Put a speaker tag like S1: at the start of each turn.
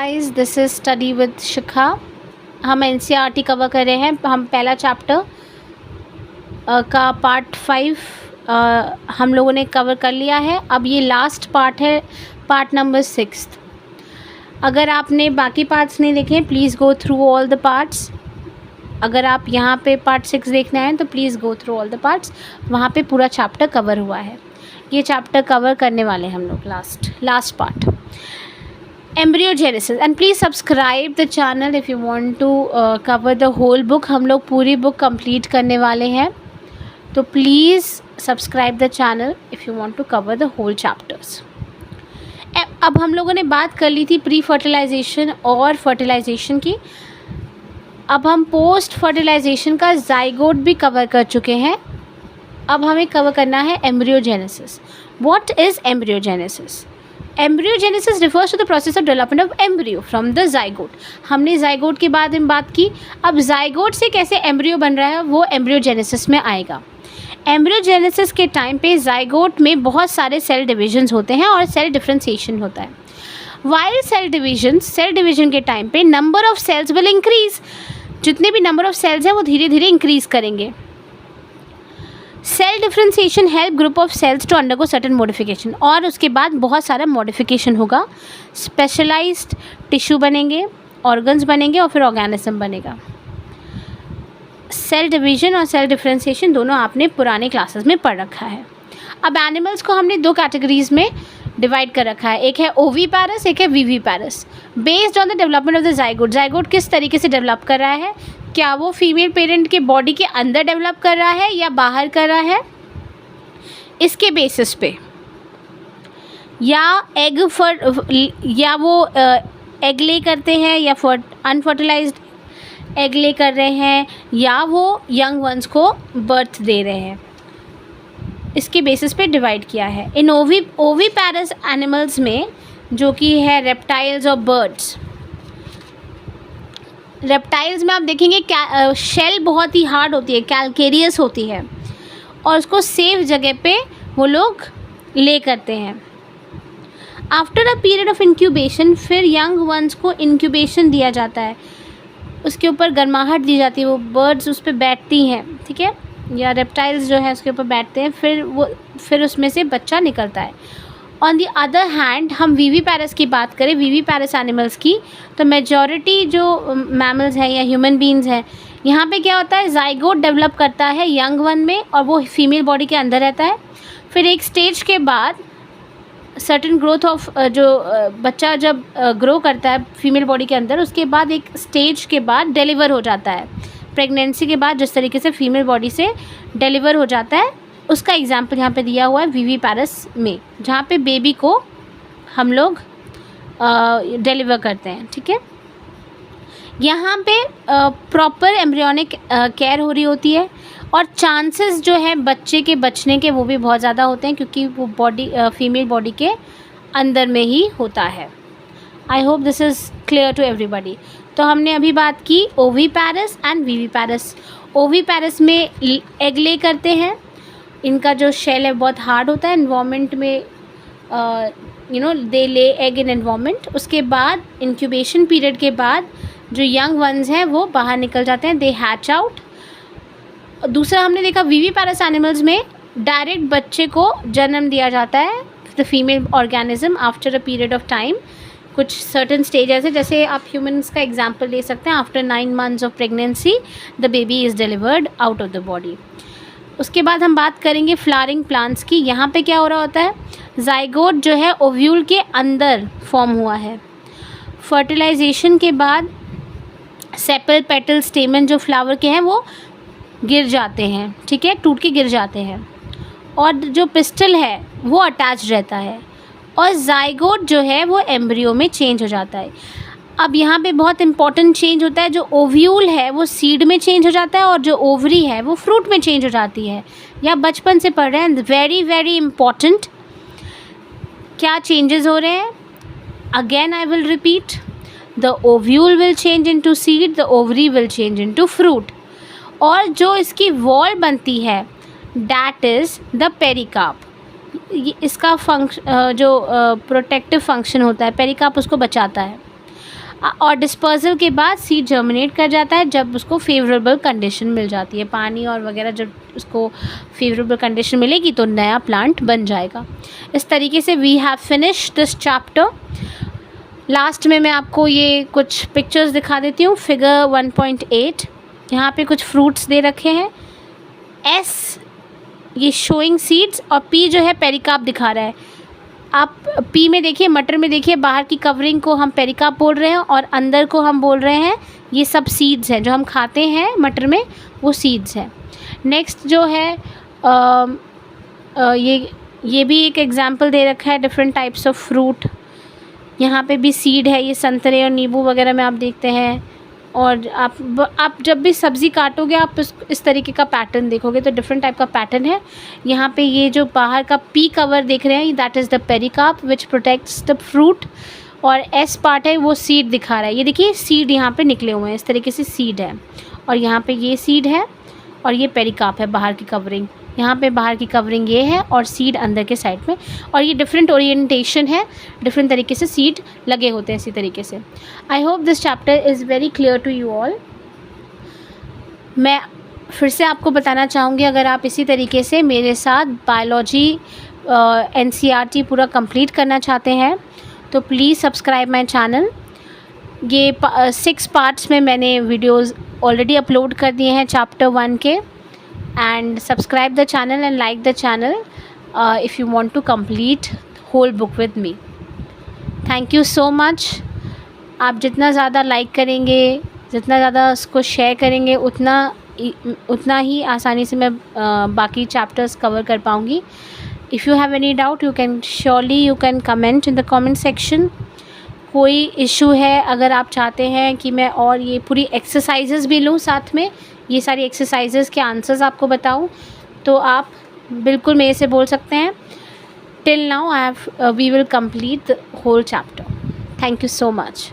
S1: Guys, this is study with Shikha. हम NCERT cover कर रहे हैं। हम पहला चैप्टर का पार्ट 5 हम लोगों ने कवर कर लिया है। अब ये लास्ट पार्ट है, पार्ट नंबर 6। अगर आपने बाकी पार्ट्स नहीं देखे please go through all the parts. अगर आप यहाँ पे पार्ट 6 देखना है तो please go through all the parts, वहाँ पे पूरा चैप्टर कवर हुआ है। ये चैप्टर कवर करने वाले हम लोग last part embryogenesis, and please subscribe the channel if you want to cover the whole book। हम लोग पूरी बुक कंप्लीट करने वाले हैं, तो please subscribe the channel if you want to cover the whole chapters. अब हम लोगों ने बात कर ली थी प्री फर्टिलाइजेशन और फर्टिलाइजेशन की। अब हम पोस्ट फर्टिलाइजेशन का जाइगोट भी कवर कर चुके हैं। अब हमें कवर करना है embryogenesis. What is embryogenesis? Embryogenesis refers to the process of development of embryo from the zygote। हमने zygote के बाद में बात की। अब zygote से कैसे embryo बन रहा है वो embryogenesis में आएगा। embryogenesis के टाइम पे zygote में बहुत सारे सेल डिविजन्स होते हैं और सेल डिफ्रेंशिएशन होता है। While cell division के टाइम पे number of cells will increase। जितने भी number of cells हैं वो धीरे धीरे इंक्रीज़ करेंगे। Cell differentiation help group of cells to undergo certain modification, और उसके बाद बहुत सारा मॉडिफिकेशन होगा। स्पेशलाइज्ड टिश्यू बनेंगे, ऑर्गन्स बनेंगे और फिर ऑर्गेनिज्म बनेगा। सेल डिवीजन और सेल डिफ्रेंशिएशन दोनों आपने पुराने क्लासेस में पढ़ रखा है। अब एनिमल्स को हमने दो कैटेगरीज में डिवाइड कर रखा है, एक है ओवीपैरस, एक है viviparous. Based on the development of the zygote, zygote किस तरीके से डेवलप कर रहा है, क्या वो फीमेल पेरेंट के बॉडी के अंदर डेवलप कर रहा है या बाहर कर रहा है, इसके बेसिस पे, या वो एग ले करते हैं या अनफर्टिलाइज्ड एग ले कर रहे हैं, या वो यंग वंस को बर्थ दे रहे हैं, इसके बेसिस पे डिवाइड किया है। इन ओवीपैरस एनिमल्स में, जो कि है रेप्टाइल्स और बर्ड्स। रेप्टाइल्स में आप देखेंगे शेल बहुत ही हार्ड होती है, कैलकेरियस होती है, और उसको सेफ जगह पे वो लोग ले करते हैं। After a period of incubation फिर यंग वंस को इंक्यूबेशन दिया जाता है, उसके ऊपर गर्माहट दी जाती है, वो बर्ड्स उस पर बैठती हैं, ठीक है, या रेप्टाइल्स जो है उसके ऊपर बैठते हैं, फिर उसमें से बच्चा निकलता है। ऑन दी अदर हैंड हम वीवीपैरस की बात करें, वीवीपैरस एनिमल्स की, तो मेजॉरिटी जो मैमल्स हैं या ह्यूमन बीइंग्स हैं, यहाँ पे क्या होता है, जाइगोट डेवलप करता है यंग वन में और वो फीमेल बॉडी के अंदर रहता है। फिर एक स्टेज के बाद सर्टेन ग्रोथ ऑफ बच्चा जब ग्रो करता है फीमेल बॉडी के अंदर, उसके बाद एक स्टेज के बाद डिलीवर हो जाता है। प्रेगनेंसी के बाद जिस तरीके से फीमेल बॉडी से डिलीवर हो जाता है, उसका एग्जाम्पल यहाँ पे दिया हुआ है वीवीपैरस में, जहाँ पे बेबी को हम लोग डिलीवर करते हैं, ठीक है। यहाँ पे प्रॉपर एम्ब्रियोनिक केयर हो रही होती है, और चांसेस जो है बच्चे के बचने के वो भी बहुत ज़्यादा होते हैं, क्योंकि वो बॉडी फीमेल बॉडी के अंदर में ही होता है। I hope this is clear to everybody. तो हमने अभी बात की ओवीपैरस एंड वीवीपैरस। ओवीपैरस में एग ले करते हैं, इनका जो शेल है बहुत हार्ड होता है, एनवायरनमेंट में दे ले एग इन एनवायरनमेंट। उसके बाद इंक्यूबेशन पीरियड के बाद जो यंग वंस हैं वो बाहर निकल जाते हैं, दे हैच आउट। दूसरा हमने देखा वीवीपैरस एनिमल्स में डायरेक्ट बच्चे को जन्म दिया जाता है, the female organism, after a period of time. कुछ सर्टन स्टेजेस है, जैसे आप ह्यूमन्स का एग्जाम्पल ले सकते हैं, after 9 months of pregnancy the baby is delivered out of the body. उसके बाद हम बात करेंगे फ्लावरिंग प्लांट्स की। यहाँ पे क्या हो रहा होता है, जाइगोट जो है ओव्यूल के अंदर फॉर्म हुआ है। फर्टिलाइजेशन के बाद सेपल, पेटल, स्टेमन जो फ्लावर के हैं वो गिर जाते हैं, ठीक है, टूट के गिर जाते हैं, और जो पिस्टल है वो अटैच रहता है, और जाइगोट जो है वो एम्ब्रियो में चेंज हो जाता है। अब यहाँ पे बहुत इंपॉर्टेंट चेंज होता है, जो ओव्यूल है वो सीड में चेंज हो जाता है, और जो ओवरी है वो फ्रूट में चेंज हो जाती है। या बचपन से पढ़ रहे हैं, वेरी वेरी इंपॉर्टेंट। क्या चेंजेस हो रहे हैं? Again I will repeat, the ovule will change into seed, the ovary will change into fruit, और जो इसकी वॉल बनती है दैट इज़ द पेरिकार्प। इसका जो प्रोटेक्टिव फंक्शन होता है, पेरिकार्प उसको बचाता है। और डिस्पर्सल के बाद सीड जर्मिनेट कर जाता है जब उसको फेवरेबल कंडीशन मिल जाती है, पानी और वगैरह जब उसको फेवरेबल कंडीशन मिलेगी तो नया प्लांट बन जाएगा। इस तरीके से we have finish this chapter. Last में मैं आपको ये कुछ पिक्चर्स दिखा देती हूँ। फिगर 1.8 यहाँ पे कुछ फ्रूट्स दे रखे हैं। एस ये शोइंग सीड्स और पी जो है पेरिकार्प दिखा रहा है। आप पी में देखिए, मटर में देखिए, बाहर की कवरिंग को हम पेरिकार्प बोल रहे हैं और अंदर को हम बोल रहे हैं ये सब सीड्स हैं जो हम खाते हैं मटर में, वो सीड्स हैं। नेक्स्ट जो है ये भी एक एग्जांपल दे रखा है डिफरेंट टाइप्स ऑफ फ्रूट। यहाँ पे भी सीड है, ये संतरे और नींबू वगैरह में आप देखते हैं। और आप जब भी सब्ज़ी काटोगे आप इस तरीके का पैटर्न देखोगे तो डिफरेंट टाइप का पैटर्न है। यहाँ पे ये जो बाहर का पी कवर देख रहे हैं that is the pericarp which protects the fruit, और एस पार्ट है वो सीड दिखा रहा है। ये देखिए सीड यहाँ पे निकले हुए हैं, इस तरीके से सीड है, और यहाँ पे ये सीड है और ये पेरिकार्प है बाहर की कवरिंग। यहाँ पे बाहर की कवरिंग ये है और सीड अंदर के साइड में, और ये डिफरेंट ओरिएंटेशन है, डिफरेंट तरीके से सीड लगे होते हैं इसी तरीके से। I hope this chapter is very clear to you all. मैं फिर से आपको बताना चाहूँगी, अगर आप इसी तरीके से मेरे साथ बायोलॉजी NCERT पूरा कंप्लीट करना चाहते हैं तो प्लीज़ सब्सक्राइब माई चैनल। ये 6 पार्ट्स में मैंने वीडियोज़ ऑलरेडी अपलोड कर दिए हैं चैप्टर 1 के। And subscribe the channel and like the channel if you want to complete whole book with me. Thank you so much. आप जितना ज़्यादा लाइक करेंगे, जितना ज़्यादा उसको शेयर करेंगे, उतना ही आसानी से मैं बाकी चैप्टर्स कवर कर पाऊँगी। If you have any doubt you can comment in the comment section. कोई इशू है, अगर आप चाहते हैं कि मैं और ये पूरी एक्सरसाइजेज़ भी लूँ साथ में, ये सारी एक्सरसाइजेज़ के आंसर्स आपको बताऊं, तो आप बिल्कुल मेरे से बोल सकते हैं। Till now we will complete the whole chapter. Thank you so much.